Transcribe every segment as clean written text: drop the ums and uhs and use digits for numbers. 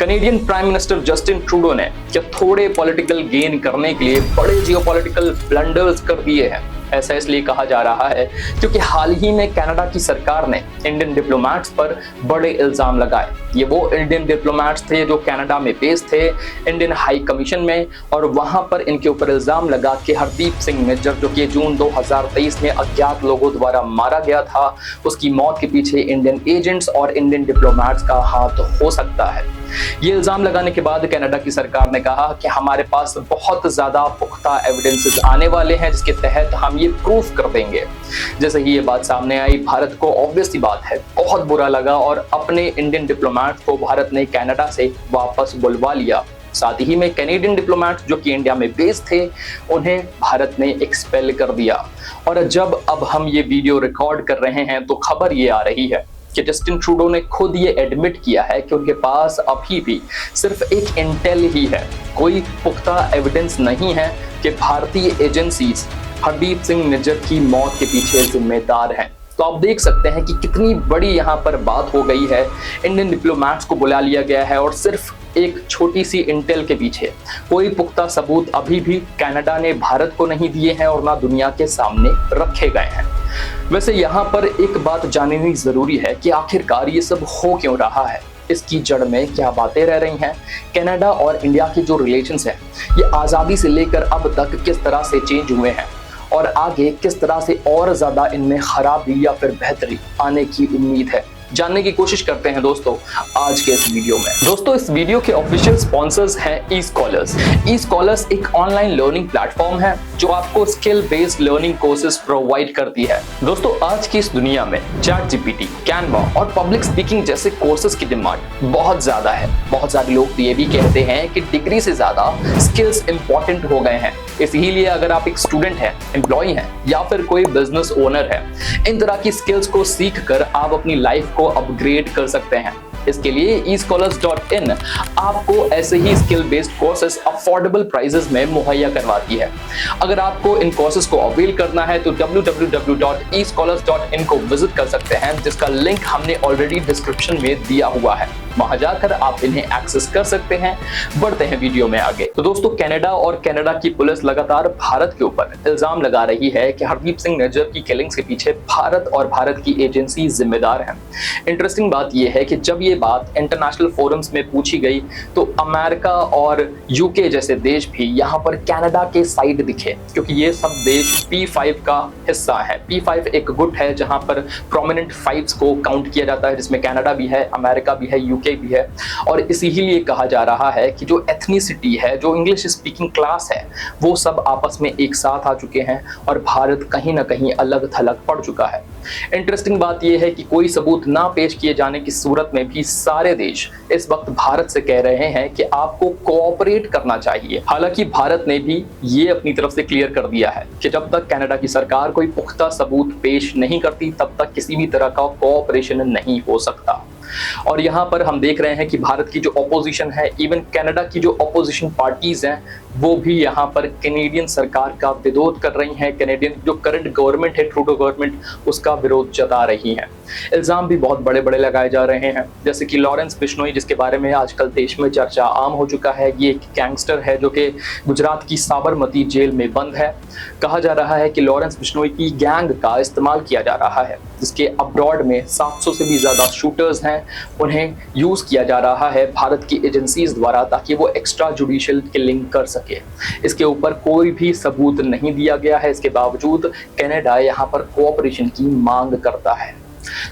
Canadian prime minister Justin Trudeau ने क्या थोड़े पॉलिटिकल गेन करने के लिए बड़े जियोपॉलिटिकल ब्लंडर्स कर दिए हैं। ऐसा इसलिए कहा जा रहा है क्योंकि हाल ही में कनाडा की सरकार ने इंडियन डिप्लोमेट्स पर बड़े इल्जाम लगाए। ये वो इंडियन डिप्लोमेट्स थे जो कनाडा में बेस्ड थे इंडियन हाई कमीशन में, और वहां पर इनके ऊपर इल्जाम लगा कि हरदीप सिंह निज्जर, जो कि जून 2023 में अज्ञात लोगों द्वारा मारा गया था, उसकी मौत के पीछे इंडियन एजेंट्स और इंडियन डिप्लोमेट्स का हाथ हो सकता है। ये इल्जाम लगाने के बाद कनाडा की सरकार ने कहा कि हमारे पास बहुत ज्यादा पुख्ता एविडेंसेस आने वाले हैं जिसके तहत हम ये प्रूफ कर देंगे। जैसे ही ये बात सामने आई, भारत को ऑब्वियस सी बात है बहुत बुरा लगा और अपने इंडियन डिप्लोमेट्स को भारत ने कनाडा से वापस बुलवा लिया। साथ ही में कैनेडियन डिप्लोमेट्स जो कि इंडिया में बेस्ड थे, उन्हें भारत ने एक्सपेल कर दिया। और जब अब हम ये वीडियो रिकॉर्ड कर रहे हैं तो खबर ये आ रही है कि जस्टिन ट्रूडो ने खुद ये एडमिट किया है कि उनके पास अभी भी सिर्फ एक इंटेल ही है, कोई पुख्ता एविडेंस नहीं है कि भारतीय एजेंसीज हरदीप सिंह निज्जर की मौत के पीछे जिम्मेदार हैं। तो आप देख सकते हैं कि कितनी बड़ी यहाँ पर बात हो गई है। इंडियन डिप्लोमेट्स को बुला लिया गया है और सिर्फ एक छोटी सी इंटेल के पीछे कोई पुख्ता सबूत अभी भी कनाडा ने भारत को नहीं दिए हैं और ना दुनिया के सामने रखे गए हैं। वैसे यहाँ पर एक बात जाननी जरूरी है कि आखिरकार ये सब हो क्यों रहा है, इसकी जड़ में क्या बातें रह रही हैं। कनाडा और इंडिया के जो रिलेशंस हैं, ये आज़ादी से लेकर अब तक किस तरह से चेंज हुए हैं और आगे किस तरह से और ज्यादा इनमें खराबी या फिर बेहतरी आने की उम्मीद है, जानने की कोशिश करते हैं दोस्तों आज के इस वीडियो में। दोस्तों, इस वीडियो के ऑफिशियल स्पॉन्सर्स हैं ई-स्कॉलर्स। ई-स्कॉलर्स एक ऑनलाइन लर्निंग प्लेटफॉर्म है जो आपको skill based learning courses provide करती है। दोस्तों, आज की इस दुनिया में चैट जीपीटी, कैनवा और पब्लिक स्पीकिंग जैसे कोर्सेज की डिमांड बहुत ज्यादा है। बहुत सारे लोग तो ये भी कहते हैं कि डिग्री से ज्यादा स्किल्स इंपॉर्टेंट हो गए हैं। इसीलिए अगर आप एक स्टूडेंट हैं, एम्प्लॉय हैं या फिर कोई बिजनेस ओनर है, इन तरह की स्किल्स को सीख कर आप अपनी लाइफ को अपग्रेड कर सकते हैं। इसके लिए eScholars.in आपको ऐसे ही skill based courses affordable prices में मुहैया करवाती है। अगर आपको इन कोर्सेज को अवेल करना है तो www.eScholars.in को विजिट कर सकते हैं, जिसका लिंक हमने ऑलरेडी डिस्क्रिप्शन में दिया हुआ है। वहां जाकर आप इन्हें एक्सेस कर सकते हैं। बढ़ते हैं वीडियो में आगे। तो दोस्तों, कनाडा और कनाडा की पुलिस लगातार भारत के ऊपर इल्जाम लगा रही है कि हरदीप सिंह निज्जर की किलिंग्स के पीछे भारत और भारत की एजेंसी जिम्मेदार हैं। इंटरेस्टिंग बात यह है कि जब ये बात इंटरनेशनल फोरम्स में पूछी गई तो अमेरिका और यूके जैसे देश भी यहाँ पर कनाडा के साइड दिखे, क्योंकि ये सब देश P5 का हिस्सा है। P5 एक गुट है जहां पर प्रोमिनेंट 5 को काउंट किया जाता है, जिसमें कनाडा भी है, अमेरिका भी है, यूके भी है। और इसीलिए कहा जा रहा है कि जो एथनिसिटी है, जो इंग्लिश स्पीकिंग क्लास है, वो सब आपस में एक साथ आ चुके हैं और भारत कहीं ना कहीं अलग थलग पड़ चुका है। इंटरेस्टिंग बात यह है कि कोई सबूत ना पेश किए जाने की सूरत में भी सारे देश इस वक्त भारत से कह रहे हैं कि आपको कोऑपरेट करना चाहिए। हालांकि भारत ने भी ये अपनी तरफ से क्लियर कर दिया है कि जब तक कनाडा की सरकार कोई पुख्ता सबूत पेश नहीं करती, तब तक किसी भी तरह का कोऑपरेशन नहीं हो सकता। और यहाँ पर हम देख रहे हैं कि भारत की जो ऑपोजिशन है, इवन कनाडा की जो ऑपोजिशन पार्टीज हैं, वो भी यहाँ पर कैनेडियन सरकार का विरोध कर रही हैं। कैनेडियन जो करंट गवर्नमेंट है, ट्रूडो गवर्नमेंट, उसका विरोध जता रही है। इल्जाम भी बहुत बड़े बड़े लगाए जा रहे हैं, जैसे कि लॉरेंस बिश्नोई, जिसके बारे में आजकल देश में चर्चा आम हो चुका है। ये एक गैंगस्टर है जो कि गुजरात की साबरमती जेल में बंद है। कहा जा रहा है कि लॉरेंस बिश्नोई की गैंग का इस्तेमाल किया जा रहा है, जिसके अब्रॉड में 700 से भी ज्यादा शूटर्स हैं, उन्हें यूज किया जा रहा है भारत की एजेंसीज द्वारा, ताकि वो एक्स्ट्रा जुडिशियल किलिंग कर सके। इसके ऊपर कोई भी सबूत नहीं दिया गया है। इसके बावजूद कनाडा यहाँ पर कोऑपरेशन की मांग करता है।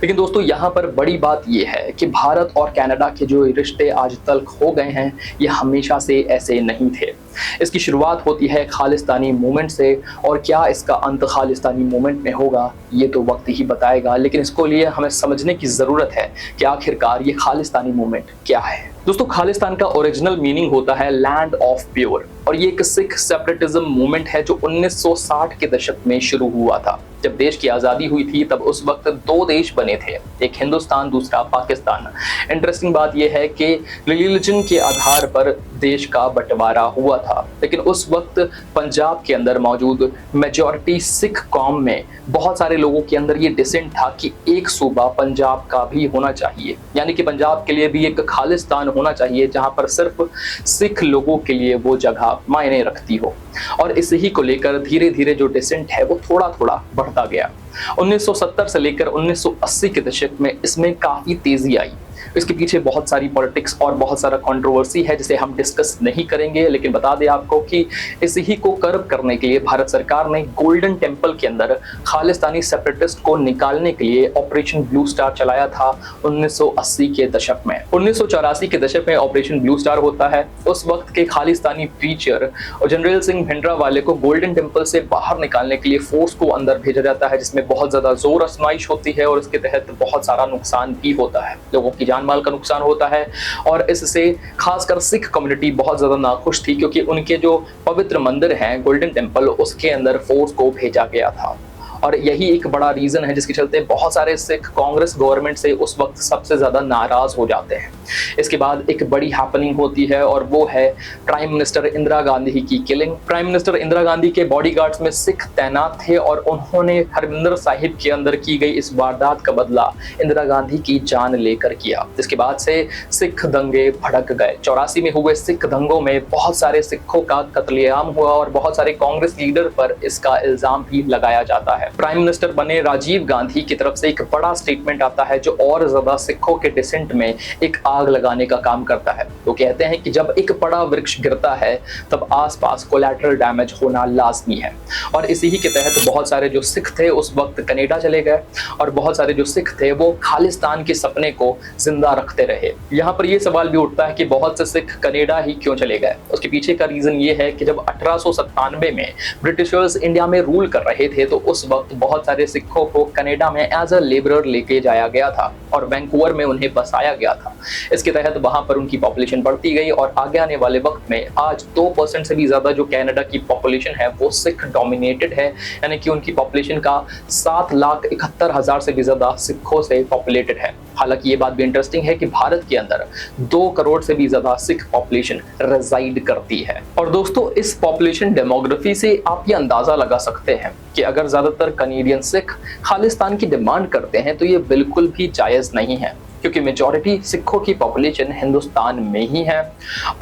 लेकिन दोस्तों, यहाँ पर बड़ी बात यह है कि भारत और कनाडा के जो रिश्ते आज तक हो गए हैं, ये हमेशा से ऐसे नहीं थे। इसकी शुरुआत होती है खालिस्तानी मूवमेंट से, और क्या इसका अंत खालिस्तानी मूवमेंट में होगा ये तो वक्त ही बताएगा। लेकिन इसको लिए हमें समझने की जरूरत है कि आखिरकार ये खालिस्तानी मूवमेंट क्या है। दोस्तों, खालिस्तान का ओरिजिनल मीनिंग होता है लैंड ऑफ प्योर, और ये एक सिख सेपरेटिज्म मूवमेंट है जो 1960 के दशक में शुरू हुआ था। जब देश की आज़ादी हुई थी तब उस वक्त दो देश बने थे, एक हिंदुस्तान दूसरा पाकिस्तान। इंटरेस्टिंग बात यह है कि रिलीजन के आधार पर देश का बंटवारा हुआ था, लेकिन उस वक्त पंजाब के अंदर मौजूद मेजॉरिटी सिख कौम में बहुत सारे लोगों के अंदर ये डिसेंट था कि एक सूबा पंजाब का भी होना चाहिए, यानी कि पंजाब के लिए भी एक खालिस्तान होना चाहिए जहां पर सिर्फ सिख लोगों के लिए वो जगह मायने रखती हो। और इसी को लेकर धीरे धीरे जो डिसेंट है वो थोड़ा थोड़ा बढ़ता गया। 1970 से लेकर 1980 के दशक में इसमें काफी तेजी आई। इसके पीछे बहुत सारी पॉलिटिक्स और बहुत सारा कंट्रोवर्सी है जिसे हम डिस्कस नहीं करेंगे, लेकिन बता दें आपको कि इसी को कर्ब करने के लिए भारत सरकार ने गोल्डन टेम्पल के अंदर खालिस्तानी सेपरेटिस्ट को निकालने के लिए ऑपरेशन ब्लू स्टार चलाया था 1980 के दशक में। 1984 के दशक में ऑपरेशन ब्लू स्टार होता है। उस वक्त के खालिस्तानी प्रीचर और जनरल सिंह भिंडरावाले को गोल्डन टेम्पल से बाहर निकालने के लिए फोर्स को अंदर भेजा जाता है, जिसमें बहुत ज्यादा जोर आजमाइश होती है और इसके तहत बहुत सारा नुकसान भी होता है, लोगों की जान माल का नुकसान होता है। और इससे खासकर सिख कम्युनिटी बहुत ज्यादा नाखुश थी क्योंकि उनके जो पवित्र मंदिर हैं गोल्डन टेम्पल, उसके अंदर फोर्स को भेजा गया था। और यही एक बड़ा रीजन है जिसके चलते बहुत सारे सिख कांग्रेस गवर्नमेंट से उस वक्त सबसे ज्यादा नाराज हो जाते हैं। इसके बाद एक बड़ी हैपनिंग होती है और वो है प्राइम मिनिस्टर इंदिरा गांधी की killing. Prime minister Indira Gandhi के बॉडीगार्ड्स में सिख तैनात थे और उन्होंने हरमिंदर साहिब के अंदर की गई इस वारदात का बदला इंदिरा गांधी की जान लेकर किया। जिसके बाद से सिख दंगे भड़क गए। 84 में हुए सिख दंगों में बहुत सारे सिखों का कत्लेआम हुआ और बहुत सारे कांग्रेस लीडर पर इसका इल्जाम भी लगाया जाता है। प्राइम मिनिस्टर बने राजीव गांधी की तरफ से एक बड़ा स्टेटमेंट आता है जो और ज्यादा सिखों के डिसेंट में एक आग लगाने का काम करता है। तो कहते हैं कि जब एक बड़ा वृक्ष गिरता है तब आसपास कोलैटरल डैमेज होना लाजमी है। और इसी ही के तहत बहुत सारे जो सिख थे उस वक्त कनाडा चले गए और बहुत सारे जो सिख थे वो खालिस्तान के सपने को जिंदा रखते रहे। यहाँ पर यह सवाल भी उठता है कि बहुत से सिख कनाडा ही क्यों चले गए। उसके पीछे का रीजन ये है कि जब 1897 में ब्रिटिशर्स इंडिया में रूल कर रहे थे तो उस वक्त बहुत सारे सिखों को कनाडा में एज अ लेबरर लेके जाया गया था और वैंकूवर में उन्हें बसाया गया था। इसके तहत वहां पर उनकी पॉपुलेशन बढ़ती गई और आगे आने वाले वक्त में आज 2% से भी ज्यादा जो कनाडा की पॉपुलेशन है वो सिख डोमिनेटेड है, यानी कि उनकी पॉपुलेशन का 7,71,000 से भी ज्यादा सिखों से पॉपुलेटेड है। हालांकि ये बात भी इंटरेस्टिंग है कि भारत के अंदर 2 करोड़ से भी ज्यादा सिख पॉपुलेशन रेजाइड करती है। और दोस्तों इस पॉपुलेशन डेमोग्राफी से आप ये अंदाजा लगा सकते हैं कि अगर ज्यादातर कनेडियन सिख खालिस्तान की डिमांड करते हैं तो ये बिल्कुल भी जायज नहीं है, क्योंकि मेजॉरिटी सिखों की पॉपुलेशन हिंदुस्तान में ही है।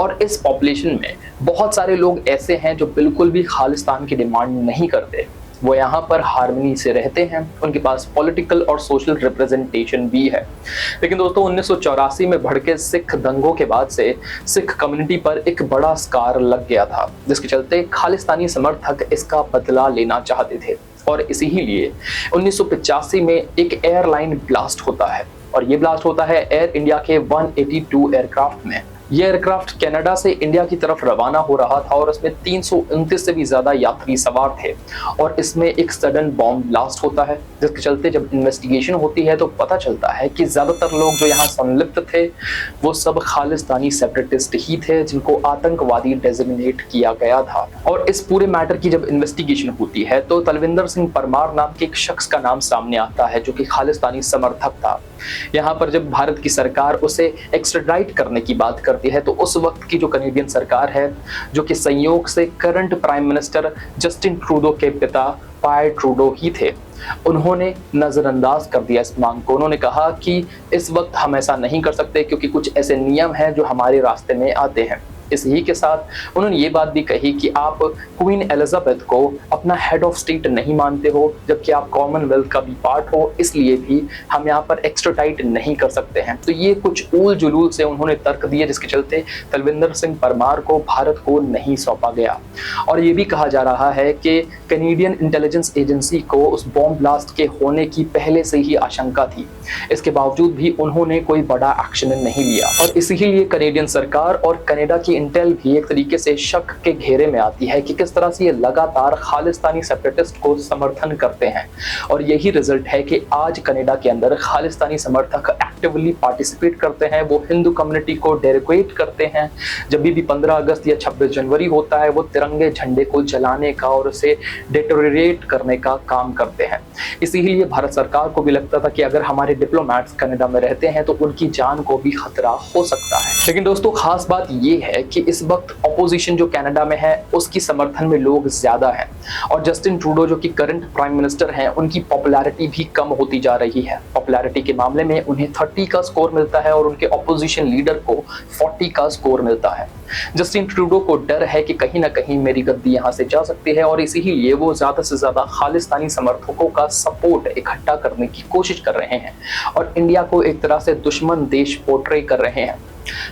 और इस पॉपुलेशन में बहुत सारे लोग ऐसे हैं जो बिल्कुल भी खालिस्तान की डिमांड नहीं करते, वो यहाँ पर हार्मनी से रहते हैं, उनके पास पॉलिटिकल और सोशल रिप्रेजेंटेशन भी है। लेकिन दोस्तों 1984 में भड़के सिख दंगों के बाद से सिख कम्युनिटी पर एक बड़ा स्कार लग गया था, जिसके चलते खालिस्तानी समर्थक इसका बदला लेना चाहते थे। और इसी ही लिए 1985 में एक एयरलाइन ब्लास्ट होता है और ये ब्लास्ट होता है एयर इंडिया के 182 एयरक्राफ्ट में। ये एयरक्राफ्ट कनाडा से इंडिया की तरफ रवाना हो रहा था और इसमें 329 से भी ज्यादा यात्री सवार थे और इसमें एक सडन बॉम्ब ब्लास्ट होता है, जिसके चलते जब इन्वेस्टिगेशन होती है तो पता चलता है कि ज्यादातर लोग जो यहाँ संलिप्त थे वो सब खालिस्तानी सेपरेटिस्ट ही थे जिनको आतंकवादी डेजिग्नेट किया गया था। और इस पूरे मैटर की जब इन्वेस्टिगेशन होती है तो तलविंदर सिंह परमार नाम के एक शख्स का नाम सामने आता है जो कि खालिस्तानी समर्थक था। यहाँ पर जब भारत की सरकार उसे एक्स्ट्राडाइट करने की बात करती है तो उस वक्त की जो कनेडियन सरकार है, जो कि संयोग से current prime minister Justin Trudeau के पिता पायर ट्रूडो ही थे, उन्होंने नजरअंदाज कर दिया इस मांग को। उन्होंने कहा कि इस वक्त हम ऐसा नहीं कर सकते क्योंकि कुछ ऐसे नियम हैं जो हमारे रास्ते में आते हैं। इसी के साथ उन्होंने ये बात भी कही कि आप क्वीन एलिजाबेथ को अपना हेड ऑफ स्टेट नहीं मानते हो, जबकि आप कॉमनवेल्थ का भी पार्ट हो, इसलिए भी हम यहाँ पर एक्स्ट्राडाइट नहीं कर सकते हैं। तो ये कुछ ऊल जुलूल से उन्होंने तर्क दिए, जिसके चलते तलविंदर सिंह परमार को भारत को नहीं सौंपा गया। और ये भी कहा जा रहा है कि कैनेडियन इंटेलिजेंस एजेंसी को उस बॉम्ब ब्लास्ट के होने की पहले से ही आशंका थी, इसके बावजूद भी उन्होंने कोई बड़ा एक्शन नहीं लिया। और इसीलिए कैनेडियन सरकार और कनाडा की इंटेल भी एक तरीके से शक के घेरे में आती है कि किस तरह से ये लगातार खालिस्तानी सेपरेटिस्ट को समर्थन करते हैं। और यही रिजल्ट है कि आज कनाडा के अंदर खालिस्तानी समर्थक एक्टिवली पार्टिसिपेट करते हैं, वो हिंदू कम्युनिटी को डेरिगेट करते हैं। जब भी 15 अगस्त या 26 जनवरी होता है वो तिरंगे झंडे को जलाने का और उसे डेटोरेट करने का काम करते हैं। इसीलिए भारत सरकार को भी लगता था कि अगर हमारे डिप्लोमेट्स कनाडा में रहते हैं तो उनकी जान को भी खतरा हो सकता है। लेकिन दोस्तों खास बात ये है कि इस वक्त ऑपोजिशन जो कनाडा में है उसकी समर्थन में लोग ज्यादा हैं और जस्टिन ट्रूडो जो कि करंट प्राइम मिनिस्टर हैं उनकी पॉपुलैरिटी भी कम होती जा रही है। पॉपुलैरिटी के मामले में उन्हें 30 का स्कोर मिलता है और उनके ऑपोजिशन लीडर को 40 का स्कोर मिलता है। जस्टिन ट्रूडो को डर है कि कहीं ना कहीं मेरी गद्दी यहां से जा सकती है और इसीलिए वो ज्यादा से ज्यादा खालिस्तानी समर्थकों का सपोर्ट इकट्ठा करने की कोशिश कर रहे हैं और इंडिया को एक तरह से दुश्मन देश पोर्ट्रे कर रहे हैं।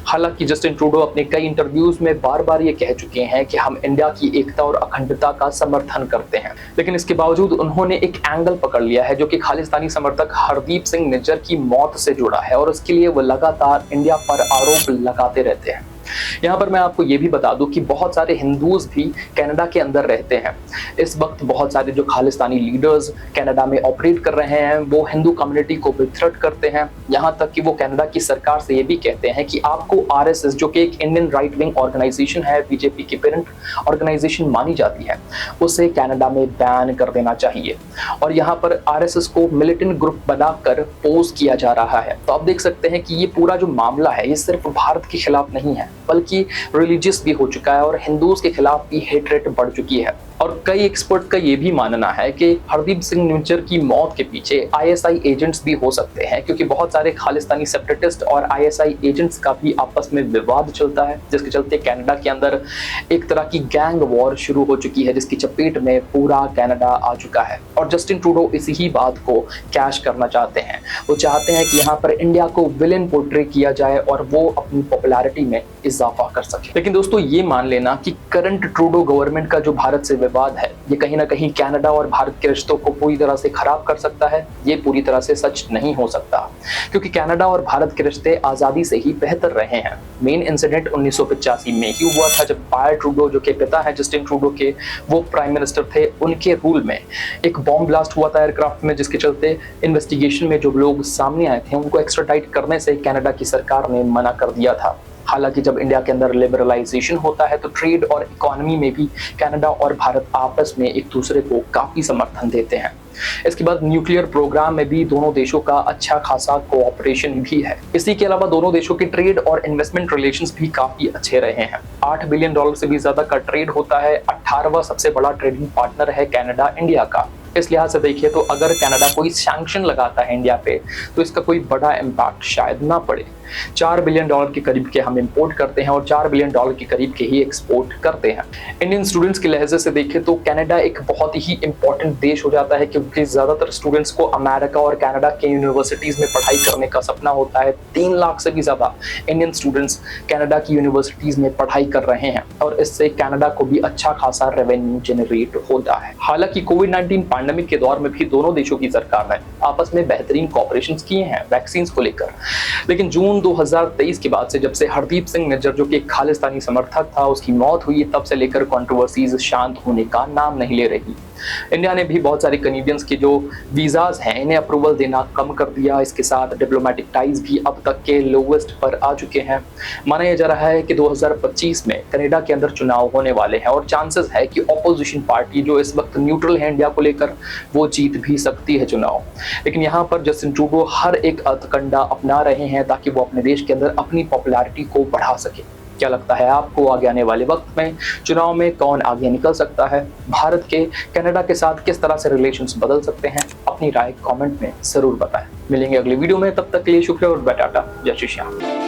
हालांकि जस्टिन ट्रूडो अपने कई इंटरव्यूज में बार बार ये कह चुके हैं कि हम इंडिया की एकता और अखंडता का समर्थन करते हैं, लेकिन इसके बावजूद उन्होंने एक एंगल पकड़ लिया है जो कि खालिस्तानी समर्थक हरदीप सिंह निज्जर की मौत से जुड़ा है और उसके लिए वो लगातार इंडिया पर आरोप लगाते रहते हैं। यहाँ पर मैं आपको ये भी बता दूं कि बहुत सारे हिंदूज भी कनाडा के अंदर रहते हैं। इस वक्त बहुत सारे जो खालिस्तानी लीडर्स कनाडा में ऑपरेट कर रहे हैं वो हिंदू कम्युनिटी को भी थ्रेट करते हैं। यहाँ तक कि वो कनाडा की सरकार से ये भी कहते हैं कि आपको आरएसएस जो कि एक इंडियन राइट विंग ऑर्गेनाइजेशन है, बीजेपी की पेरेंट ऑर्गेनाइजेशन मानी जाती है, उसे कनाडा में बैन कर देना चाहिए। और यहाँ पर आरएसएस को मिलिटेंट ग्रुप बनाकर पोज किया जा रहा है। तो आप देख सकते हैं कि ये पूरा जो मामला है ये सिर्फ भारत के खिलाफ नहीं है बल्कि रिलीजियस भी हो चुका है और हिंदूज के खिलाफ भी हेटरेट बढ़ चुकी है। और कई एक्सपर्ट का ये भी मानना है कि हरदीप सिंह निज्जर की मौत के पीछे आईएसआई एजेंट्स भी हो सकते हैं, क्योंकि बहुत सारे खालिस्तानी सेपरेटिस्ट और आईएसआई एजेंट्स का भी आपस में विवाद चलता है, जिसके चलते कनाडा के अंदर एक तरह की गैंग वॉर शुरू हो चुकी है जिसकी चपेट में पूरा कनाडा आ चुका है। और जस्टिन ट्रूडो इसी ही बात को कैश करना चाहते हैं। वो चाहते हैं कि यहाँ पर इंडिया को विलेन पोर्ट्रे किया जाए और वो अपनी पॉपुलैरिटी में इजाफा कर सके। लेकिन दोस्तों ये मान लेना कि करंट ट्रूडो गवर्नमेंट का जो भारत से विवाद है ये कहीं ना कहीं कनाडा और भारत के रिश्तों को पूरी तरह से खराब कर सकता है, ये पूरी तरह से सच नहीं हो सकता, क्योंकि कनाडा और भारत के रिश्ते आजादी से ही बेहतर रहे हैं। मेन इंसिडेंट 1985 में ही हुआ था जब पायर ट्रूडो जो के पिता है जस्टिन ट्रूडो के, वो प्राइम मिनिस्टर थे, उनके रूल में एक बॉम्ब ब्लास्ट हुआ था एयरक्राफ्ट में, जिसके चलते इन्वेस्टिगेशन में जो लोग सामने आए थे उनको एक्स्ट्राडाइट करने से कनाडा की सरकार ने मना कर दिया था। हालांकि जब इंडिया के अंदर लिबरलाइजेशन होता है तो ट्रेड और इकोनॉमी में भी कनाडा और भारत आपस में एक दूसरे को काफी समर्थन देते हैं। इसके बाद न्यूक्लियर प्रोग्राम में भी दोनों देशों का अच्छा खासा कोऑपरेशन भी है। इसी के अलावा दोनों देशों के ट्रेड और इन्वेस्टमेंट रिलेशंस भी काफी अच्छे रहे हैं। $8 बिलियन से भी ज्यादा का ट्रेड होता है। 18वां सबसे बड़ा ट्रेडिंग पार्टनर है कनाडा इंडिया का। इस लिहाज से देखिए तो अगर कनाडा कोई सैंक्शन लगाता है इंडिया पे तो इसका कोई बड़ा इम्पैक्ट शायद ना पड़े। $4 बिलियन के करीब के हम इंपोर्ट करते हैं और $4 बिलियन के करीब के ही एक्सपोर्ट करते हैं। इंडियन स्टूडेंट्स के लहजे से देखें तो कनाडा एक बहुत ही इंपॉर्टेंट देश हो जाता है, क्योंकि ज्यादातर स्टूडेंट्स को अमेरिका और कनाडा के यूनिवर्सिटीज में पढ़ाई करने का सपना होता है। 3 लाख से भी ज्यादा इंडियन स्टूडेंट्स कनाडा की यूनिवर्सिटीज में पढ़ाई कर रहे हैं और इससे कनाडा को भी अच्छा खासा रेवेन्यू जनरेट होता है। हालांकि कोविड-19 पैंडेमिक के दौर में भी दोनों देशों की सरकार ने आपस में बेहतरीन कोऑपरेशंस किए हैं वैक्सीन को लेकर। लेकिन जून 2023 के बाद से, जब से हरदीप सिंह निज्जर जो कि एक खालिस्तानी समर्थक था उसकी मौत हुई, तब से लेकर कंट्रोवर्सीज शांत होने का नाम नहीं ले रही। इंडिया ने भी बहुत सारे कनेडियंस के जो वीजाज हैं इन्हें अप्रूवल देना कम कर दिया। इसके साथ डिप्लोमेटिक टाइज भी अब तक के लोवेस्ट पर आ चुके हैं। माना यह जा रहा है कि 2025 में कनाडा के अंदर चुनाव होने वाले हैं और चांसेस है कि ऑपोजिशन पार्टी जो इस वक्त न्यूट्रल है इंडिया को लेकर वो जीत भी सकती है चुनाव। लेकिन यहाँ पर जस्टिन ट्रूडो हर एक हथकंडा अपना रहे हैं ताकि वो अपने देश के अंदर अपनी पॉपुलैरिटी को बढ़ा सके। क्या लगता है आपको आगे आने वाले वक्त में चुनाव में कौन आगे निकल सकता है? भारत के कनाडा के साथ किस तरह से रिलेशंस बदल सकते हैं? अपनी राय कमेंट में जरूर बताएं। मिलेंगे अगली वीडियो में, तब तक के लिए शुक्रिया और टाटा, जय श्री श्याम।